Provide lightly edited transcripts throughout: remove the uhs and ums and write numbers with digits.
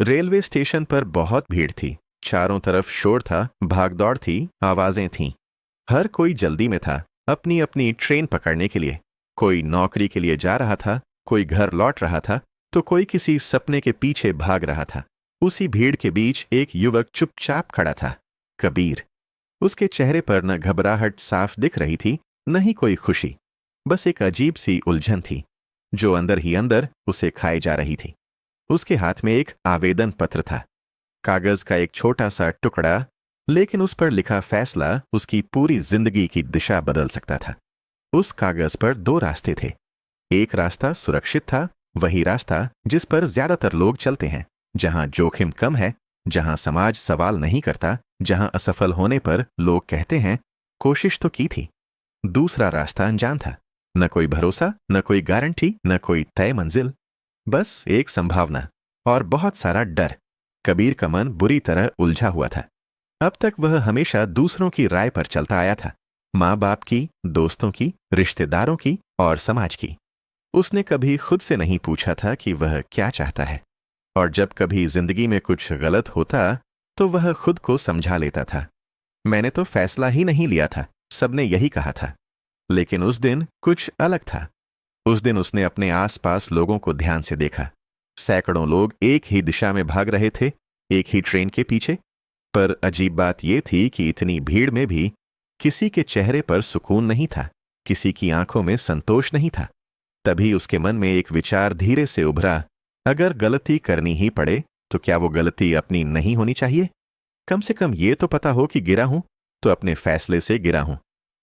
Railway station पर बहुत भीड़ थी। चारों तरफ शोर था, भागदौड़ थी, आवाजें थीं। हर कोई जल्दी में था, अपनी अपनी ट्रेन पकड़ने के लिए। कोई नौकरी के लिए जा रहा था, कोई घर लौट रहा था, तो कोई किसी सपने के पीछे भाग रहा था। उसी भीड़ के बीच एक युवक चुपचाप खड़ा था, कबीर। उसके चेहरे पर न घबराहट साफ दिख रही थी, न ही कोई खुशी। बस एक अजीब सी उलझन थी, जो अंदर ही अंदर उसे खाए जा रही थी। उसके हाथ में एक आवेदन पत्र था, कागज का एक छोटा सा टुकड़ा, लेकिन उस पर लिखा फैसला उसकी पूरी जिंदगी की दिशा बदल सकता था। उस कागज पर दो रास्ते थे। एक रास्ता सुरक्षित था, वही रास्ता जिस पर ज्यादातर लोग चलते हैं, जहां जोखिम कम है, जहां समाज सवाल नहीं करता, जहां असफल होने पर लोग कहते हैं कोशिश तो की थी। दूसरा रास्ता अनजान था, न कोई भरोसा, न कोई गारंटी, न कोई तय मंजिल, बस एक संभावना और बहुत सारा डर। कबीर का मन बुरी तरह उलझा हुआ था। अब तक वह हमेशा दूसरों की राय पर चलता आया था, माँ बाप की, दोस्तों की, रिश्तेदारों की और समाज की। उसने कभी खुद से नहीं पूछा था कि वह क्या चाहता है, और जब कभी जिंदगी में कुछ गलत होता तो वह खुद को समझा लेता था, मैंने तो फैसला ही नहीं लिया था, सबने यही कहा था। लेकिन उस दिन कुछ अलग था। उस दिन उसने अपने आसपास लोगों को ध्यान से देखा। सैकड़ों लोग एक ही दिशा में भाग रहे थे, एक ही ट्रेन के पीछे। पर अजीब बात यह थी कि इतनी भीड़ में भी किसी के चेहरे पर सुकून नहीं था, किसी की आंखों में संतोष नहीं था। तभी उसके मन में एक विचार धीरे से उभरा, अगर गलती करनी ही पड़े तो क्या वो गलती अपनी नहीं होनी चाहिए? कम से कम ये तो पता हो कि गिरा हूं तो अपने फैसले से गिरा हूं।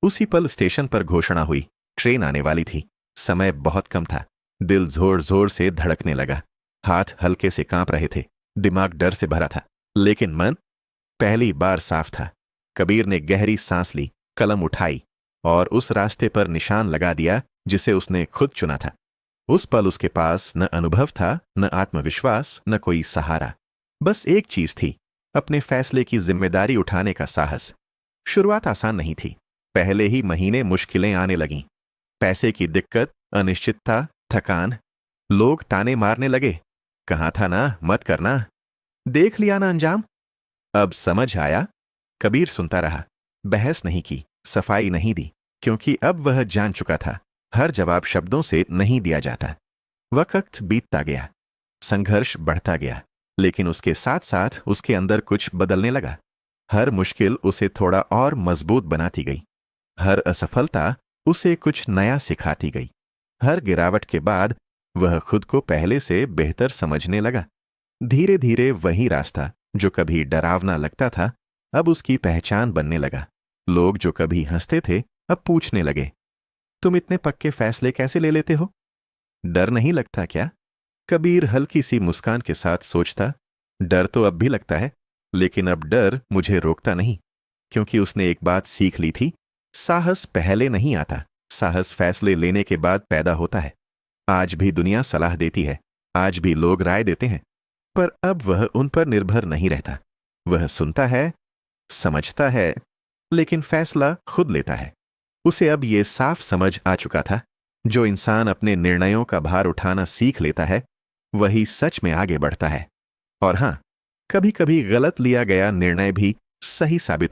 उसी पल स्टेशन पर घोषणा हुई, ट्रेन आने वाली थी। समय बहुत कम था। दिल जोर जोर से धड़कने लगा, हाथ हल्के से कांप रहे थे, दिमाग डर से भरा था, लेकिन मन पहली बार साफ था। कबीर ने गहरी सांस ली, कलम उठाई और उस रास्ते पर निशान लगा दिया जिसे उसने खुद चुना था। उस पल उसके पास न अनुभव था, न आत्मविश्वास, न कोई सहारा। बस एक चीज थी, अपने फैसले की जिम्मेदारी उठाने का साहस। शुरुआत आसान नहीं थी। पहले ही महीने मुश्किलें आने लगीं। पैसे की दिक्कत, अनिश्चितता, थकान। लोग ताने मारने लगे, कहा था ना मत करना, देख लिया ना अंजाम। अब समझ आया। कबीर सुनता रहा, बहस नहीं की, सफाई नहीं दी, क्योंकि अब वह जान चुका था हर जवाब शब्दों से नहीं दिया जाता। वक्त बीतता गया, संघर्ष बढ़ता गया, लेकिन उसके साथ साथ उसके अंदर कुछ बदलने लगा। हर मुश्किल उसे थोड़ा और मजबूत बनाती गई। हर असफलता उसे कुछ नया सिखाती गई। हर गिरावट के बाद वह खुद को पहले से बेहतर समझने लगा। धीरे धीरे वही रास्ता जो कभी डरावना लगता था, अब उसकी पहचान बनने लगा। लोग जो कभी हंसते थे, अब पूछने लगे, तुम इतने पक्के फैसले कैसे ले लेते हो? डर नहीं लगता क्या? कबीर हल्की सी मुस्कान के साथ सोचता, डर तो अब भी लगता है, लेकिन अब डर मुझे रोकता नहीं, क्योंकि उसने एक बात सीख ली थी, साहस पहले नहीं आता, साहस फैसले लेने के बाद पैदा होता है। आज भी दुनिया सलाह देती है, आज भी लोग राय देते हैं, पर अब वह उन पर निर्भर नहीं रहता। वह सुनता है, समझता है, लेकिन फैसला खुद लेता है। उसे अब ये साफ समझ आ चुका था, जो इंसान अपने निर्णयों का भार उठाना सीख लेता है, वही सच में आगे बढ़ता है। और हां, कभी कभी गलत लिया गया निर्णय भी सही साबित